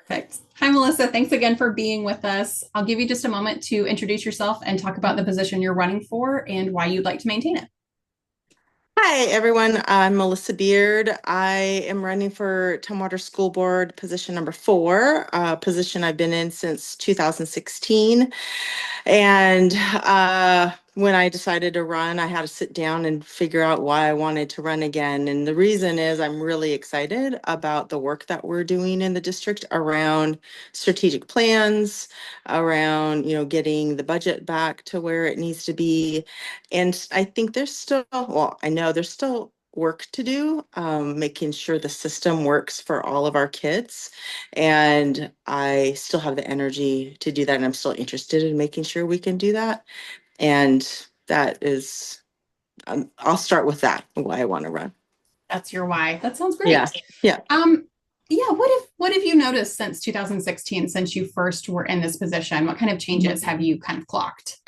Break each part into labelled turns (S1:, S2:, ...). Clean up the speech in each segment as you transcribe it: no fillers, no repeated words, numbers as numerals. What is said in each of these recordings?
S1: Perfect. Hi, Melissa. Thanks again for being with us. I'll give you just a moment to introduce yourself and talk about the position you're running for and why you'd like to maintain it.
S2: Hi, everyone. I'm Melissa Beard. I am running for Tumwater School Board position number 4, position I've been in since 2016. And when I decided to run, I had to sit down and figure out why I wanted to run again. And the reason is I'm really excited about the work that we're doing in the district around strategic plans, around, getting the budget back to where it needs to be. And I think there's still, well, I know there's still work to do, making sure the system works for all of our kids. And I still have the energy to do that. And I'm still interested in making sure we can do that. And that is, I'll start with that, why I want to run.
S1: That's your why. That sounds
S2: Yeah.
S1: great.
S2: Yeah.
S1: Yeah, what have you noticed since 2016, since you first were in this position? What kind of changes have you kind of clocked?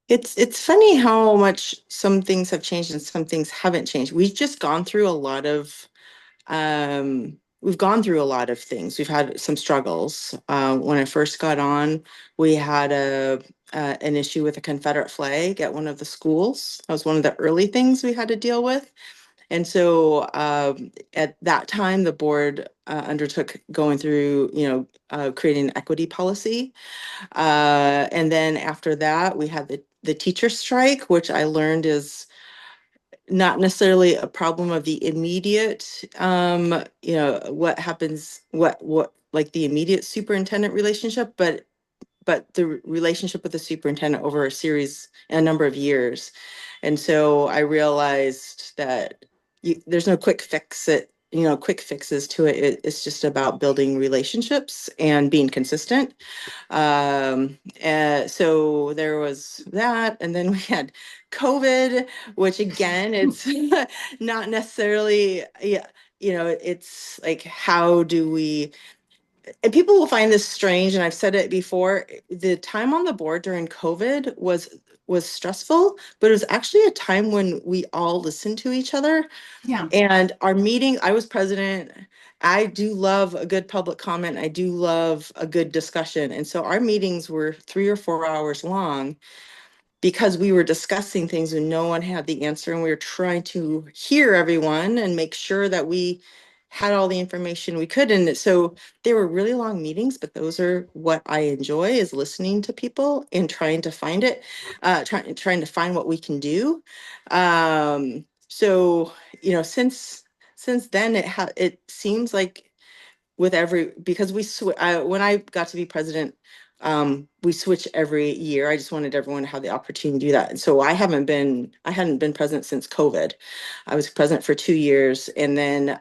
S2: It's funny how much some things have changed and some things haven't changed. We've just gone through a lot of we've gone through a lot of things. We've had some struggles. When I first got on, we had an issue with a Confederate flag at one of the schools. That was one of the early things we had to deal with. And so at that time, the board undertook going through, creating an equity policy. And then after that, we had the teacher strike, which I learned is not necessarily a problem of the immediate, what happens, what like the immediate superintendent relationship, but the relationship with the superintendent over a number of years. And so I realized that there's no quick fixes to it. It's just about building relationships and being consistent. So there was that, and then we had COVID, which again, it's not necessarily, yeah, it's like, how do we, and people will find this strange, and I've said it before, the time on the board during COVID was stressful, but it was actually a time when we all listened to each other.
S1: Yeah.
S2: And our meeting, I was president. I do love a good public comment. I do love a good discussion. And so our meetings were 3 or 4 hours long because we were discussing things and no one had the answer. And we were trying to hear everyone and make sure that we had all the information we could. And so they were really long meetings, but those are what I enjoy, is listening to people and trying to find it, trying to find what we can do. So, since then it seems like with because when I got to be president, we switch every year. I just wanted everyone to have the opportunity to do that. And so I hadn't been president since COVID. I was president for 2 years. And then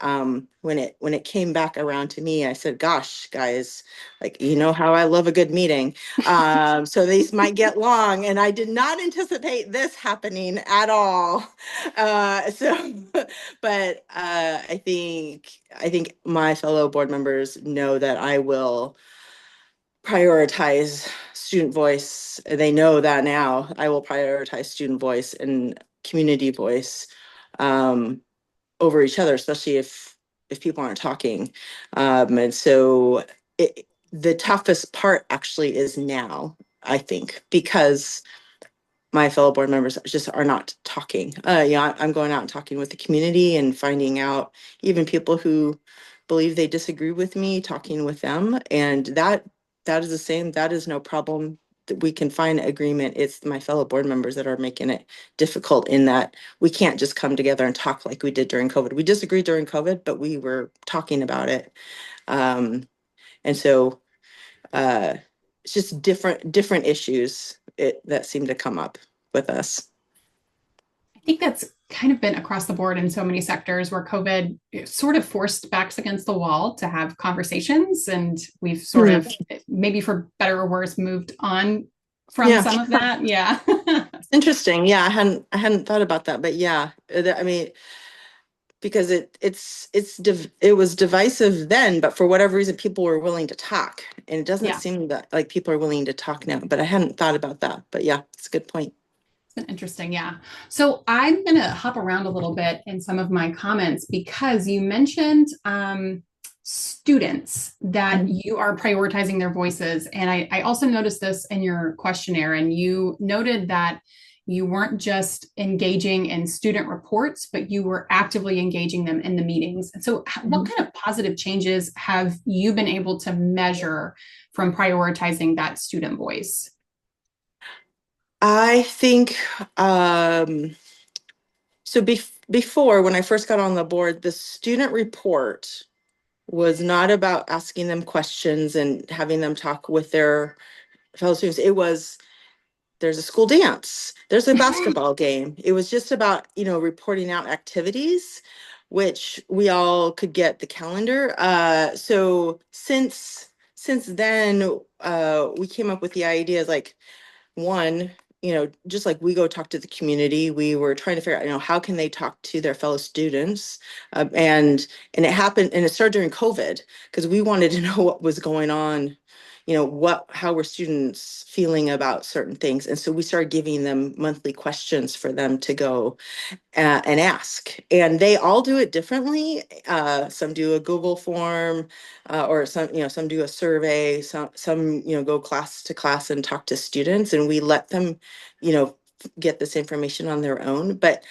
S2: when it came back around to me, I said, gosh, guys, like, you know how I love a good meeting. So these might get long, and I did not anticipate this happening at all. So but I think my fellow board members know that I will prioritize student voice. They know that now. I will prioritize student voice and community voice um, over each other, especially if people aren't talking. And so the toughest part actually is now, I think, because my fellow board members just are not talking. I'm going out and talking with the community and finding out, even people who believe they disagree with me, talking with them. And that is the same. That is no problem. That we can find agreement. It's my fellow board members that are making it difficult, in that we can't just come together and talk like we did during COVID. We disagreed during COVID, but we were talking about it. Um, and so uh, it's just different issues that seem to come up with us.
S1: I think that's kind of been across the board in so many sectors where COVID sort of forced backs against the wall to have conversations. And we've sort
S2: Hmm.
S1: of, maybe for better or worse, moved on from
S2: Yeah,
S1: some of that. Yeah.
S2: interesting. Yeah, I hadn't thought about that, but yeah, I mean, because it was divisive then, but for whatever reason, people were willing to talk, and it doesn't
S1: Yeah.
S2: seem that like people are willing to talk now. But I hadn't thought about that. But yeah, it's a good point.
S1: It's been interesting. Yeah. So I'm going to hop around a little bit in some of my comments because you mentioned students that
S2: Mhm.
S1: you are prioritizing their voices. And I also noticed this in your questionnaire, and you noted that you weren't just engaging in student reports, but you were actively engaging them in the meetings. And so, what
S2: Mhm.
S1: kind of positive changes have you been able to measure from prioritizing that student voice?
S2: I think so. Before, when I first got on the board, the student report was not about asking them questions and having them talk with their fellow students. It was there's a school dance, there's a basketball game. It was just about, reporting out activities, which we all could get the calendar. So since then, we came up with the ideas like one, just like we go talk to the community, we were trying to figure out, how can they talk to their fellow students? And it happened, and it started during COVID because we wanted to know what was going on, how were students feeling about certain things. And so we started giving them monthly questions for them to go and ask. And they all do it differently. Some do a Google form, or some do a survey. Some go class to class and talk to students, and we let them, get this information on their own. But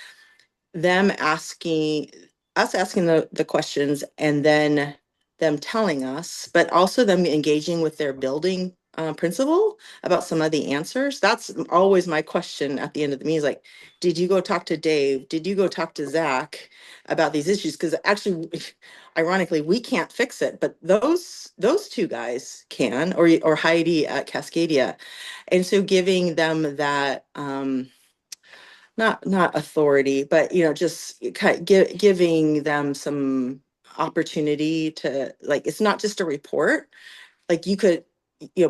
S2: them asking us asking the questions and then them telling us, but also them engaging with their building principal about some of the answers. That's always my question at the end of the meeting is like, did you go talk to Dave? Did you go talk to Zach about these issues? Because actually, ironically, we can't fix it, but those two guys can, or Heidi at Cascadia. And so giving them that not authority, but just giving them some opportunity to, like, it's not just a report. Like, you could,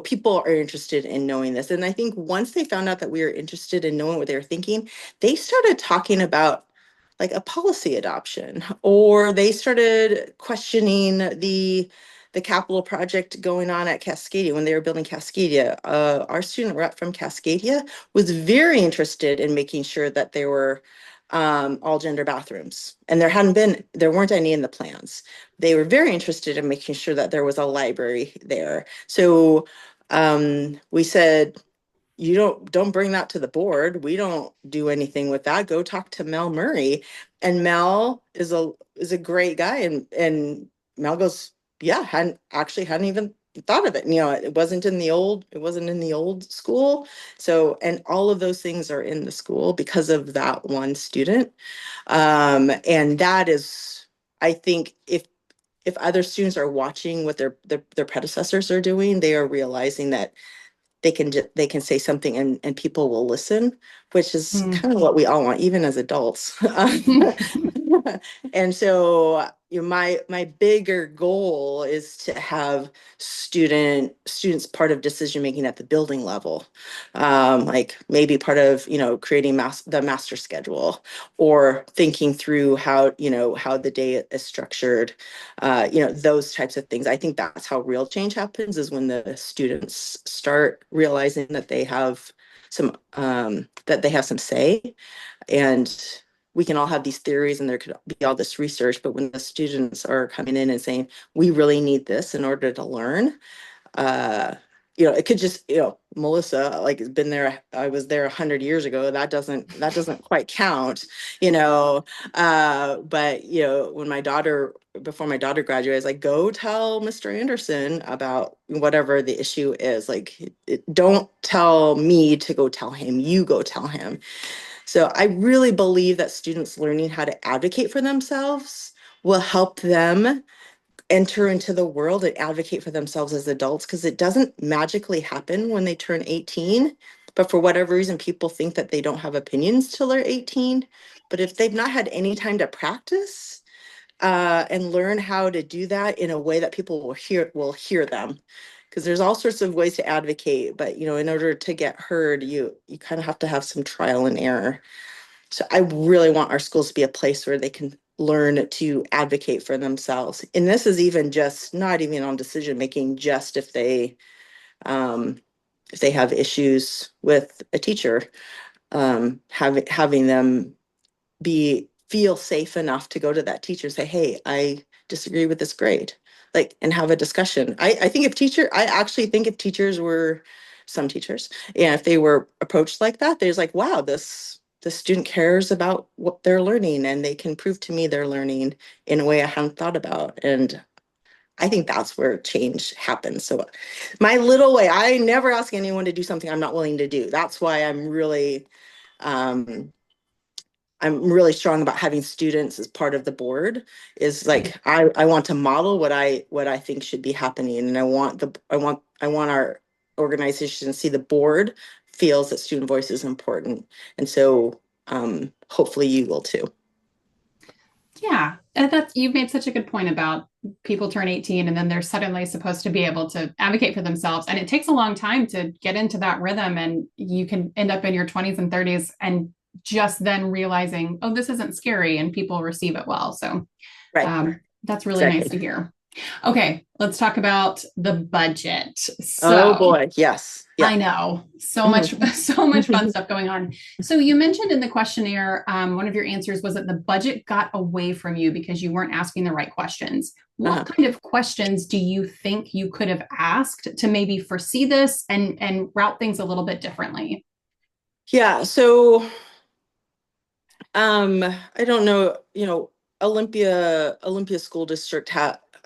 S2: people are interested in knowing this. And I think once they found out that we were interested in knowing what they were thinking, they started talking about like a policy adoption, or they started questioning the capital project going on at Cascadia when they were building Cascadia. Our student rep from Cascadia was very interested in making sure that there were all gender bathrooms, and there weren't any in the plans. They were very interested in making sure that there was a library there. So we said, you don't bring that to the board. We don't do anything with that. Go talk to Mel Murray. And Mel is a great guy. And Mel goes, yeah, hadn't even thought of it. It wasn't in the old school. So, and all of those things are in the school because of that one student. And that is, I think, if other students are watching what their predecessors are doing, they are realizing that they can say something, and people will listen, which is
S1: Mm.
S2: kind of what we all want, even as adults. And so, my bigger goal is to have students part of decision making at the building level, like maybe part of creating the master schedule, or thinking through how the day is structured, those types of things. I think that's how real change happens, is when the students start realizing that they have some say. And we can all have these theories and there could be all this research, but when the students are coming in and saying, we really need this in order to learn, uh, it could just, Melissa, like, has been there. I was there 100 years ago. That doesn't quite count, you know. But when before my daughter graduated, I was like, go tell Mr. Anderson about whatever the issue is. Like, don't tell me to go tell him. You go tell him. So I really believe that students learning how to advocate for themselves will help them enter into the world and advocate for themselves as adults, because it doesn't magically happen when they turn 18. But for whatever reason, people think that they don't have opinions till they're 18. But if they've not had any time to practice and learn how to do that in a way that people will hear them, because there's all sorts of ways to advocate, but in order to get heard, you kind of have to have some trial and error. So I really want our schools to be a place where they can learn to advocate for themselves. And this is even just not even on decision making, just um, if they have issues with a teacher, having them feel safe enough to go to that teacher and say, hey, I disagree with this grade. like, and have a discussion. I actually think if teachers were, some teachers, yeah, if they were approached like that, there's like, wow, the student cares about what they're learning and they can prove to me they're learning in a way I haven't thought about. And I think that's where change happens. So my little way, I never ask anyone to do something I'm not willing to do. That's why um, I'm really strong about having students as part of the board. Is like I want to model what I think should be happening, and I want our organization to see the board feels that student voice is important, and so hopefully you will too.
S1: Yeah, and that's you've made such a good point about people turn 18 and then they're suddenly supposed to be able to advocate for themselves. And it takes a long time to get into that rhythm. And you can end up in your 20s and 30s and just then realizing, oh, this isn't scary and people receive it well. So
S2: Right.
S1: that's really nice
S2: Exactly.
S1: to hear. Okay, let's talk about the budget.
S2: Oh
S1: So
S2: boy. Yes.
S1: I
S2: Yep.
S1: know so much,
S2: Mhm.
S1: so much fun stuff going on. So you mentioned in the questionnaire, one of your answers was that the budget got away from you because you weren't asking the right questions. What
S2: Uh-huh.
S1: kind of questions do you think you could have asked to maybe foresee this and route things a little bit differently?
S2: Yeah. So I don't know, Olympia School District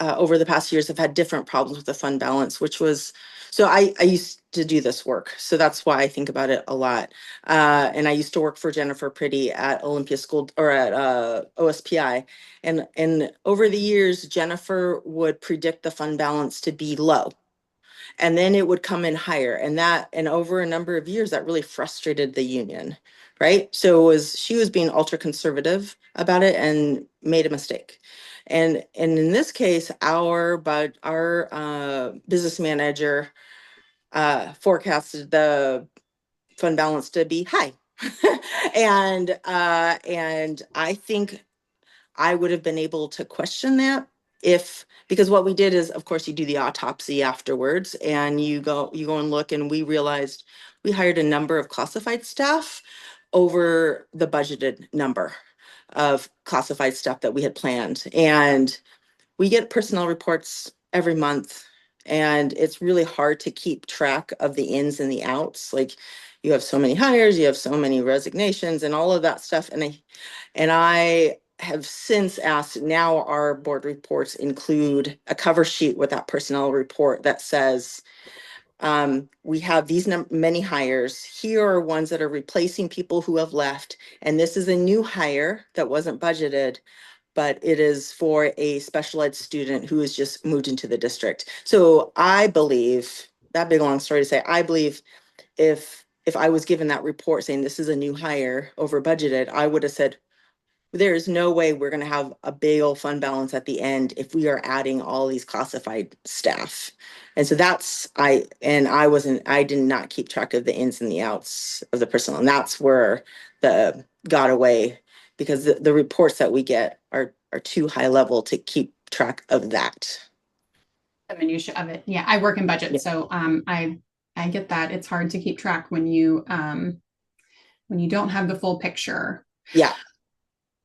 S2: over the past years have had different problems with the fund balance, which was, so I used to do this work. So that's why I think about it a lot. And I used to work for Jennifer Pretty at Olympia School or at OSPI. And over the years, Jennifer would predict the fund balance to be low, and then it would come in higher, and over a number of years that really frustrated the union, right? So she was being ultra conservative about it and made a mistake. And in this case, our business manager forecasted the fund balance to be high. And I think I would have been able to question that, if, because what we did is, of course, you do the autopsy afterwards and you go and look, and we realized we hired a number of classified staff over the budgeted number of classified stuff that we had planned. And we get personnel reports every month, and it's really hard to keep track of the ins and the outs. Like, you have so many hires, you have so many resignations and all of that stuff. And I have since asked, now our board reports include a cover sheet with that personnel report that says, we have these many hires. Here are ones that are replacing people who have left. And this is a new hire that wasn't budgeted, but it is for a special ed student who has just moved into the district. So I believe, that big long story to say, I believe if I was given that report saying this is a new hire over budgeted, I would have said, there's no way we're going to have a big old fund balance at the end if we are adding all these classified staff. And so I did not keep track of the ins and the outs of the personnel. And that's where the got away, because the reports that we get are too high level to keep track of that.
S1: The minutia of it. Yeah, I work in budget,
S2: Yeah.
S1: so I get that. It's hard to keep track when you don't have the full picture.
S2: Yeah.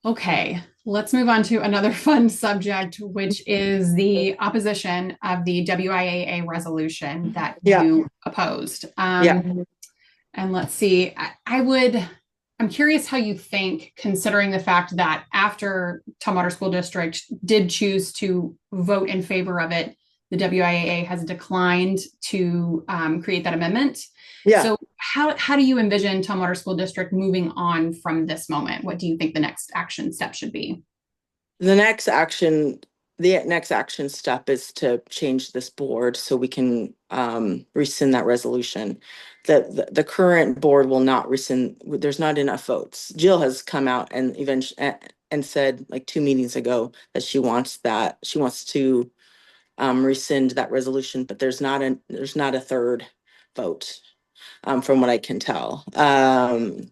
S1: Okay, let's move on to another fun subject, which is the opposition of the WIAA resolution that
S2: Yeah.
S1: you opposed.
S2: Yeah.
S1: And let's see, I'm curious how you think, considering the fact that after Tumwater School District did choose to vote in favor of it, the WIAA has declined to create that amendment.
S2: Yeah.
S1: So how do you envision Tumwater School District moving on from this moment? What do you think the next action step should be?
S2: The next action, the next action step is to change this board so we can rescind that resolution. The current board will not rescind. There's not enough votes. Jill has come out and eventually and said, like 2 meetings ago, that she wants to rescind that resolution, but there's not a third vote, from what I can tell. And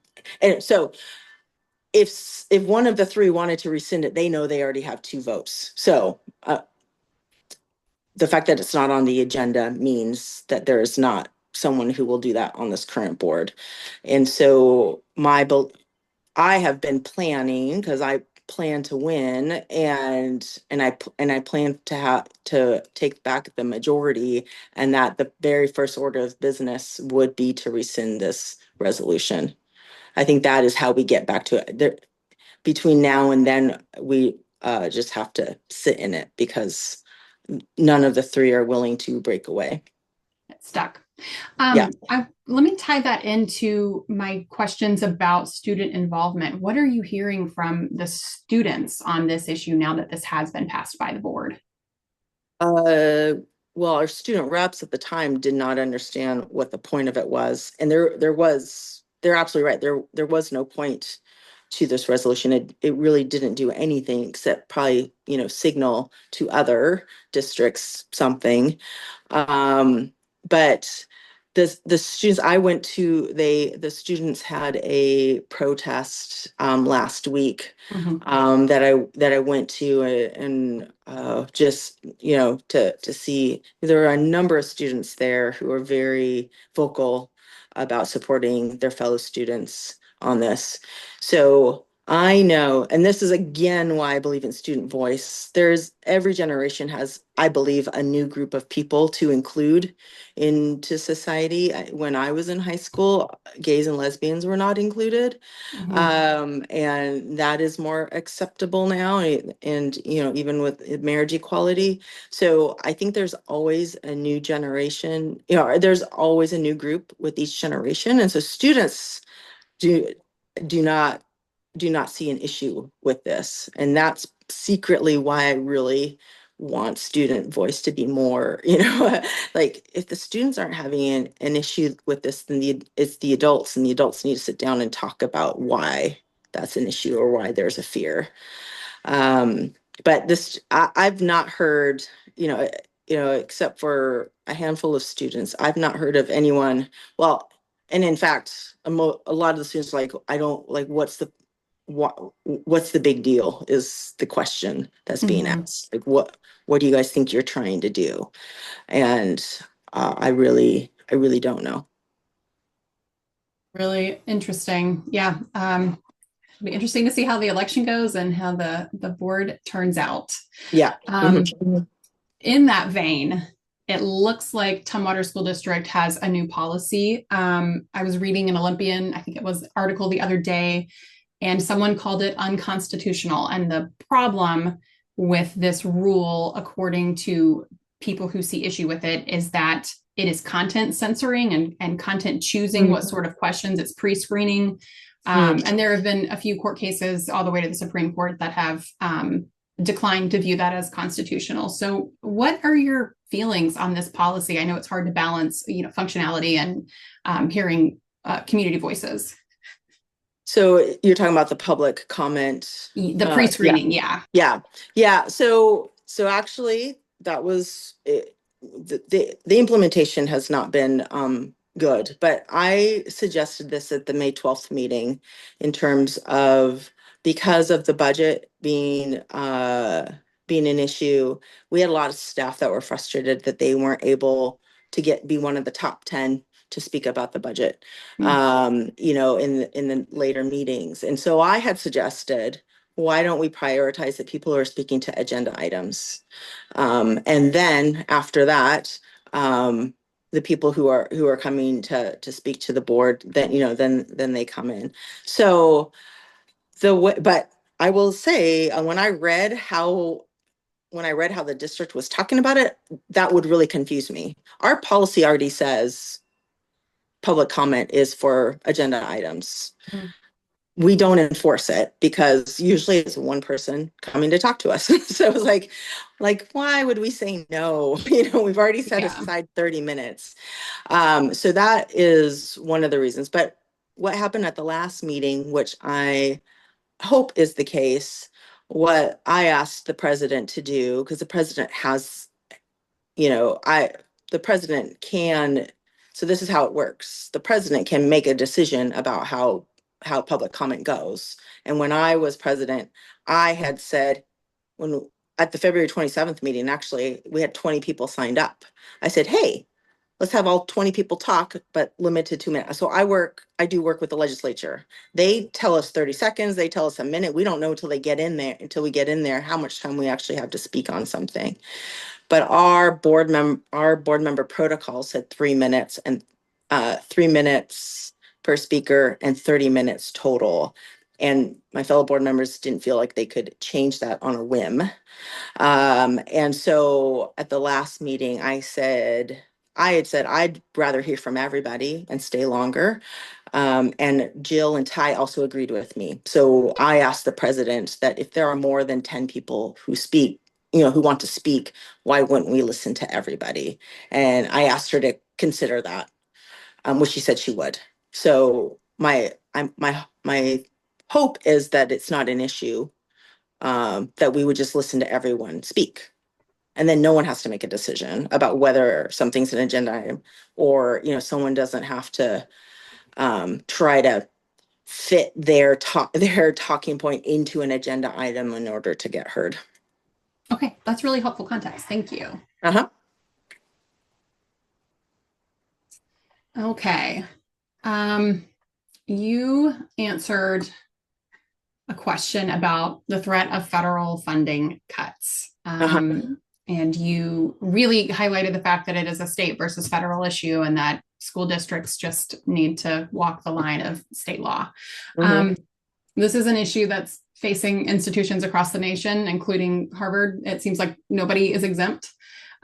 S2: so if one of the three wanted to rescind it, they know they already have two votes. So the fact that it's not on the agenda means that there is not someone who will do that on this current board. And so I have been planning, because plan to win, and I plan to have to take back the majority, and that the very first order of business would be to rescind this resolution. I think that is how we get back to it. Between now and then, we just have to sit in it because none of the three are willing to break away.
S1: It's stuck.
S2: Yeah.
S1: Let me tie that into my questions about student involvement. What are you hearing from the students on this issue now that this has been passed by the board?
S2: Uh, well, our student reps at the time did not understand what the point of it was. And they're absolutely right. There was no point to this resolution. It really didn't do anything except probably, signal to other districts something. But the students I went to, the students had a protest last week
S1: Mhm.
S2: that I went to, and just to see. There were a number of students there who are very vocal about supporting their fellow students on this. So I know, and this is again why I believe in student voice. Every generation has, I believe, a new group of people to include into society. When I was in high school, gays and lesbians were not included.
S1: Mhm.
S2: And that is more acceptable now, and even with marriage equality. So I think there's always a new generation, there's always a new group with each generation. And so students do do not do not see an issue with this. And that's secretly why I really want student voice to be more, like if the students aren't having an issue with this, then it's the adults, and the adults need to sit down and talk about why that's an issue or why there's a fear. Um, but I've not heard, except for a handful of students, I've not heard of anyone. Well, and in fact, a lot of the students are like, I don't like, what's the big deal is the question that's being
S1: Mhm.
S2: asked. Like, what do you guys think you're trying to do? And I really don't know.
S1: Really interesting. Yeah. It'll be interesting to see how the election goes and how the board turns out.
S2: Yeah.
S1: Um,
S2: Mhm.
S1: in that vein, it looks like Tumwater School District has a new policy. I was reading an Olympian, I think it was article the other day, and someone called it unconstitutional. And the problem with this rule, according to people who see issue with it, is that it is content censoring and content choosing what sort of questions it's pre-screening.
S2: Mhm.
S1: And there have been a few court cases all the way to the Supreme Court that have declined to view that as constitutional. So, what are your feelings on this policy? I know it's hard to balance, functionality and hearing community voices.
S2: So you're talking about the public comment.
S1: The
S2: Yeah.
S1: pre-screening, yeah.
S2: Yeah. Yeah. So actually that was it, the implementation has not been good, but I suggested this at the May 12th meeting in terms of, because of the budget being an issue. We had a lot of staff that were frustrated that they weren't able to be one of the top 10 to speak about the budget,
S1: Mm.
S2: in the later meetings. And so I had suggested, why don't we prioritize the people who are speaking to agenda items? And then after that, the people who are coming to speak to the board, then they come in. So but I will say, when I read how the district was talking about it, that would really confuse me. Our policy already says public comment is for agenda items.
S1: Mm.
S2: We don't enforce it because usually it's one person coming to talk to us. So it was like, why would we say no? We've already set
S1: Yeah.
S2: aside 30 minutes. So that is one of the reasons. But what happened at the last meeting, which I hope is the case, what I asked the president to do, because the president has, I the president can, so this is how it works. The president can make a decision about how public comment goes. And when I was president, I had said, when at the February 27th meeting, actually, we had 20 people signed up. I said, hey, let's have all 20 people talk, but limited to minutes. So I do work with the legislature. They tell us 30 seconds, they tell us a minute. We don't know until we get in there, how much time we actually have to speak on something. But our board member protocol said 3 minutes, and 3 minutes per speaker and 30 minutes total. And my fellow board members didn't feel like they could change that on a whim. And so at the last meeting, I had said I'd rather hear from everybody and stay longer. And Jill and Ty also agreed with me. So I asked the president that if there are more than 10 people who speak, who want to speak, why wouldn't we listen to everybody? And I asked her to consider that, which she said she would. So my hope is that it's not an issue, that we would just listen to everyone speak. And then no one has to make a decision about whether something's an agenda item, or, someone doesn't have to try to fit their talking point into an agenda item in order to get heard.
S1: Okay, that's really helpful context. Thank you.
S2: Uh-huh.
S1: Okay. You answered a question about the threat of federal funding cuts.
S2: Uh-huh.
S1: And you really highlighted the fact that it is a state versus federal issue and that school districts just need to walk the line of state law.
S2: Mm-hmm.
S1: This is an issue that's facing institutions across the nation, including Harvard. It seems like nobody is exempt.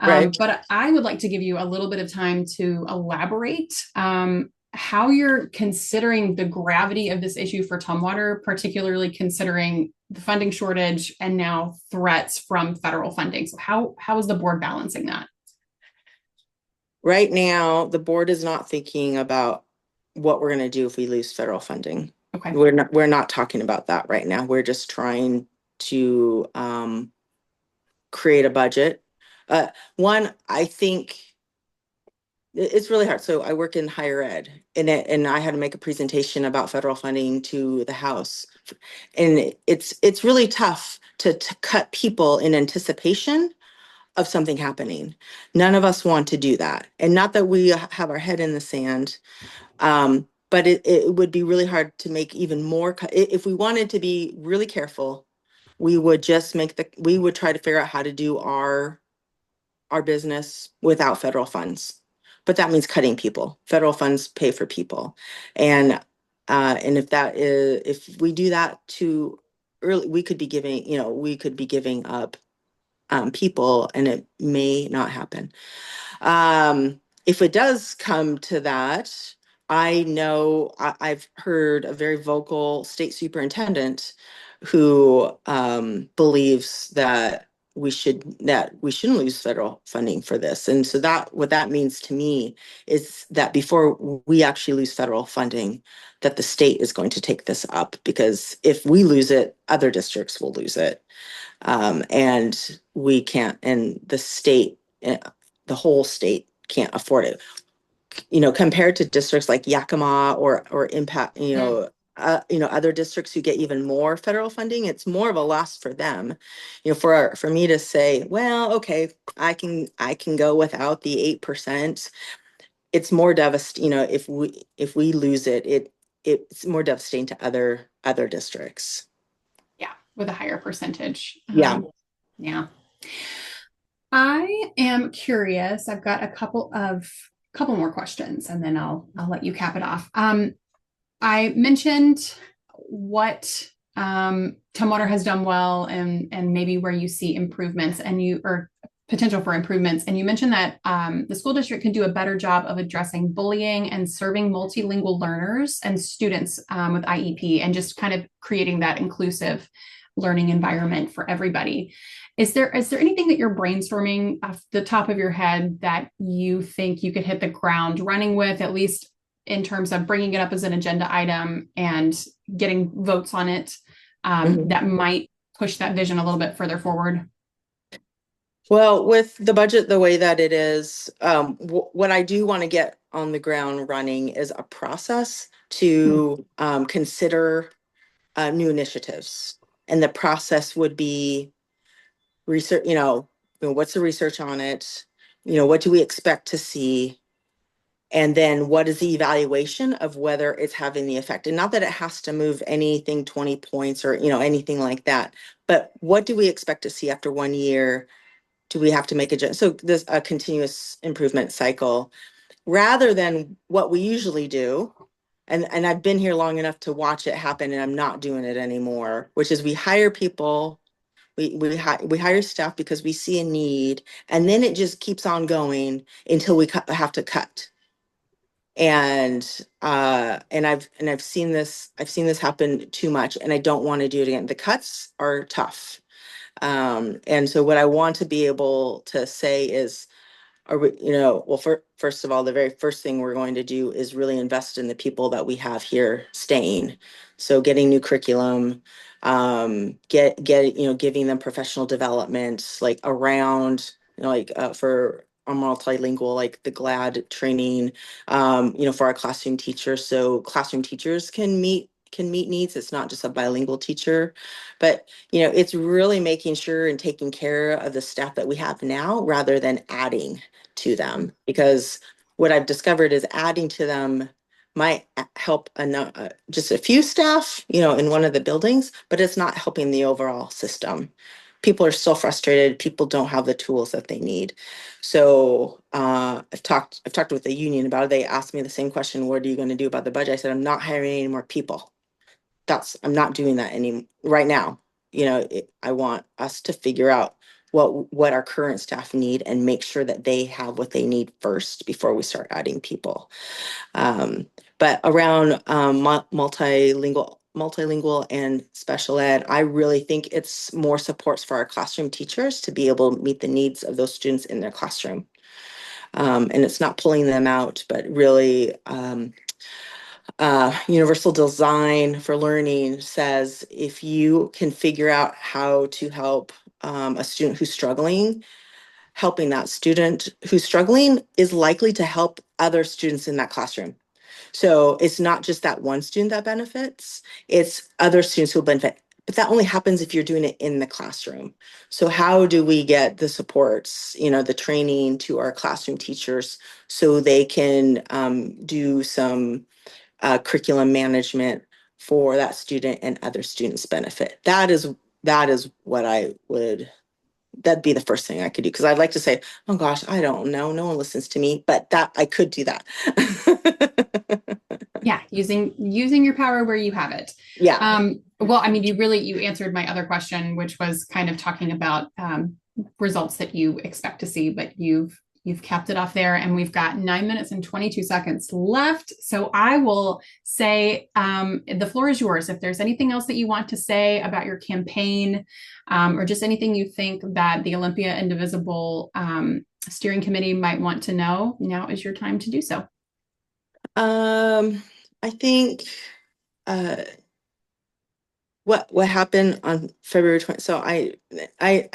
S2: Right.
S1: But I would like to give you a little bit of time to elaborate how you're considering the gravity of this issue for Tumwater, particularly considering the funding shortage and now threats from federal funding. So how is the board balancing that?
S2: Right now, the board is not thinking about what we're going to do if we lose federal funding.
S1: Okay.
S2: We're not talking about that right now. We're just trying to create a budget. One, I think it's really hard. So I work in higher ed, and I had to make a presentation about federal funding to the House. And it's really tough to cut people in anticipation of something happening. None of us want to do that. And not that we have our head in the sand, but it would be really hard to make even more. If we wanted to be really careful, we would just we would try to figure out how to do our business without federal funds. But that means cutting people. Federal funds pay for people. And if we do that too early, we could be giving up people, and it may not happen. If it does come to that, I know I've heard a very vocal state superintendent who believes that we shouldn't lose federal funding for this. And so what that means to me is that before we actually lose federal funding, that the state is going to take this up, because if we lose it, other districts will lose it. And we can't, and the whole state can't afford it. Compared to districts like Yakima or Impact, other districts who get even more federal funding, it's more of a loss for them. For me to say, well, okay, I can go without the 8%. It's more devastating. If we lose it's more devastating to other districts.
S1: Yeah, with a higher percentage.
S2: Yeah.
S1: Yeah. I am curious. I've got a couple more questions, and then I'll let you cap it off. I mentioned what Tumwater has done well, and maybe where you see improvements or potential for improvements. And you mentioned that the school district can do a better job of addressing bullying and serving multilingual learners and students with IEP, and just kind of creating that inclusive learning environment for everybody. Is there anything that you're brainstorming off the top of your head that you think you could hit the ground running with, at least in terms of bringing it up as an agenda item and getting votes on it, that might push that vision a little bit further forward?
S2: Well, with the budget the way that it is, what I do want to get on the ground running is a process to consider new initiatives. And the process would be research, what's the research on it? What do we expect to see? And then what is the evaluation of whether it's having the effect? And not that it has to move anything 20 points or, anything like that, but what do we expect to see after 1 year? Do we have to make a, so this a continuous improvement cycle rather than what we usually do. And I've been here long enough to watch it happen and I'm not doing it anymore, which is we hire people, we hire staff because we see a need, and then it just keeps on going until we have to cut. And I've seen this happen too much, and I don't want to do it again. The cuts are tough. And so what I want to be able to say is, are we, well, first of all, the very first thing we're going to do is really invest in the people that we have here staying. So getting new curriculum, giving them professional development, like around, for our multilingual, like the GLAD training, for our classroom teachers. So classroom teachers can meet needs. It's not just a bilingual teacher, but it's really making sure and taking care of the staff that we have now rather than adding to them, because what I've discovered is adding to them might help just a few staff, in one of the buildings, but it's not helping the overall system. People are still frustrated. People don't have the tools that they need. So I've talked with the union about it. They asked me the same question: what are you going to do about the budget? I said, I'm not hiring any more people. I'm not doing that any right now. I want us to figure out what our current staff need and make sure that they have what they need first before we start adding people. But around multilingual and special ed, I really think it's more supports for our classroom teachers to be able to meet the needs of those students in their classroom. And it's not pulling them out, but really universal design for learning says if you can figure out how to help a student who's struggling, helping that student who's struggling is likely to help other students in that classroom. So it's not just that one student that benefits, it's other students who will benefit. But that only happens if you're doing it in the classroom. So how do we get the supports, the training to our classroom teachers so they can do some curriculum management for that student and other students' benefit? That is what that'd be the first thing I could do. Because I'd like to say, oh gosh, I don't know, no one listens to me, but that I could do that.
S1: Yeah, using your power where you have it.
S2: Yeah.
S1: Well, I mean, you answered my other question, which was kind of talking about results that you expect to see, but you've kept it off there, and we've got 9 minutes and 22 seconds left. So I will say the floor is yours. If there's anything else that you want to say about your campaign, or just anything you think that the Olympia Indivisible steering committee might want to know, now is your time to do so.
S2: I think what happened on February 20th. So I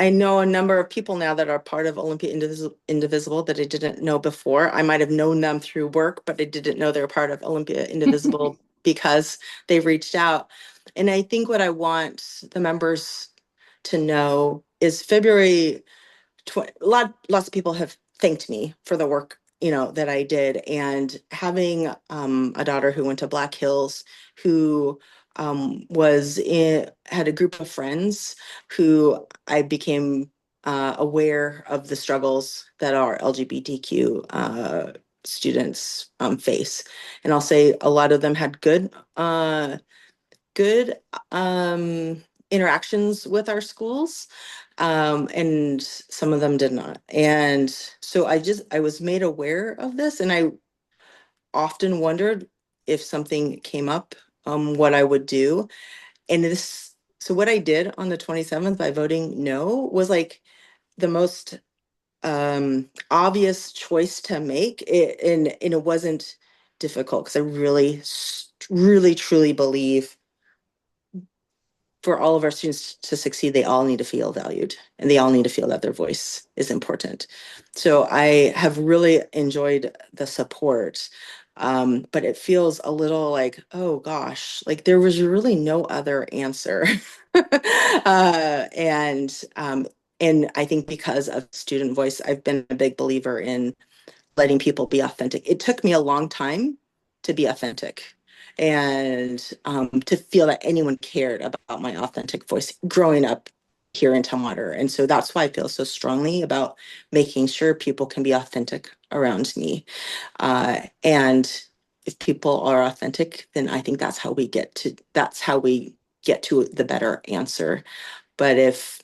S2: know a number of people now that are part of Olympia Indivisible that I didn't know before. I might have known them through work, but I didn't know they were part of Olympia Indivisible because they reached out. And I think what I want the members to know is February 20, lots of people have thanked me for the work that I did, and having a daughter who went to Black Hills, who had a group of friends who I became aware of the struggles that our LGBTQ students face. And I'll say a lot of them had good interactions with our schools, and some of them did not. And so I was made aware of this, and I often wondered if something came up, what I would do. So what I did on the 27th by voting no was like the most obvious choice to make and it wasn't difficult because I really, really, truly believe for all of our students to succeed, they all need to feel valued and they all need to feel that their voice is important. So I have really enjoyed the support, but it feels a little like, oh gosh, like there was really no other answer. And I think because of student voice, I've been a big believer in letting people be authentic. It took me a long time to be authentic and to feel that anyone cared about my authentic voice growing up here in Tumwater. And so that's why I feel so strongly about making sure people can be authentic around me. And if people are authentic, then I think that's how we get to the better answer. But if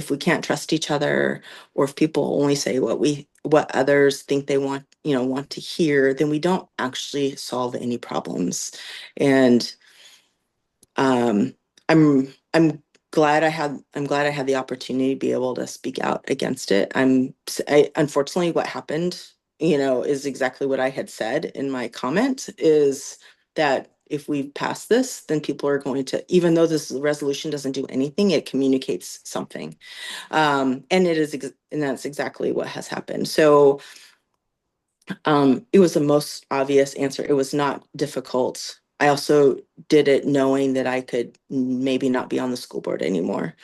S2: we can't trust each other, or if people only say what others think they want to hear, then we don't actually solve any problems. And um, I'm I'm glad I had the opportunity to be able to speak out against it. Unfortunately, what happened, is exactly what I had said in my comment, is that if we pass this, then people are going to, even though this resolution doesn't do anything, it communicates something. And that's exactly what has happened. So it was the most obvious answer. It was not difficult. I also did it knowing that I could maybe not be on the school board anymore,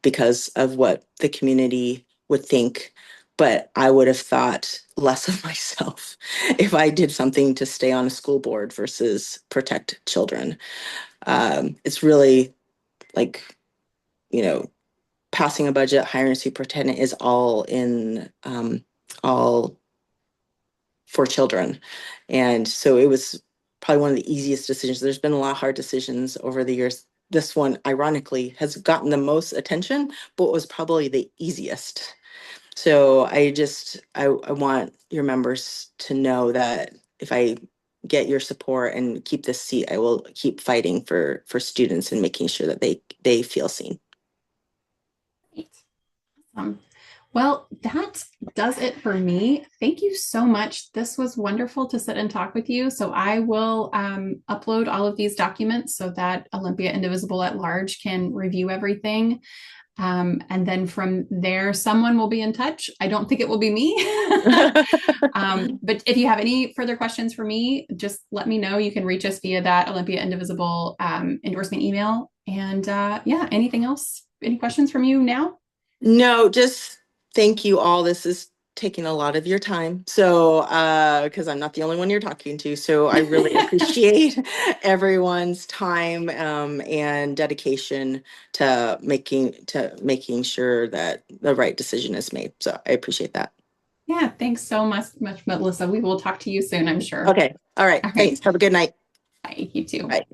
S2: because of what the community would think. But I would have thought less of myself if I did something to stay on a school board versus protect children. It's really like, you know, passing a budget, hiring a superintendent is all for children. And so it was probably one of the easiest decisions. There's been a lot of hard decisions over the years. This one, ironically, has gotten the most attention, but was probably the easiest. So I want your members to know that if I get your support and keep this seat, I will keep fighting for students and making sure that they feel seen.
S1: Great. Awesome. Well, that does it for me. Thank you so much. This was wonderful to sit and talk with you. So I will upload all of these documents so that Olympia Indivisible at Large can review everything. And then from there, someone will be in touch. I don't think it will be me. But if you have any further questions for me, just let me know. You can reach us via that Olympia Indivisible endorsement email. And yeah, anything else? Any questions from you now?
S2: No, just thank you all. This is taking a lot of your time. So, because I'm not the only one you're talking to. So I really appreciate everyone's time and dedication to making sure that the right decision is made. So I appreciate that.
S1: Yeah, thanks so much, Melissa. We will talk to you soon, I'm sure.
S2: Okay. All right.
S1: All right.
S2: Thanks. Have a good night.
S1: Bye. You too.
S2: Bye.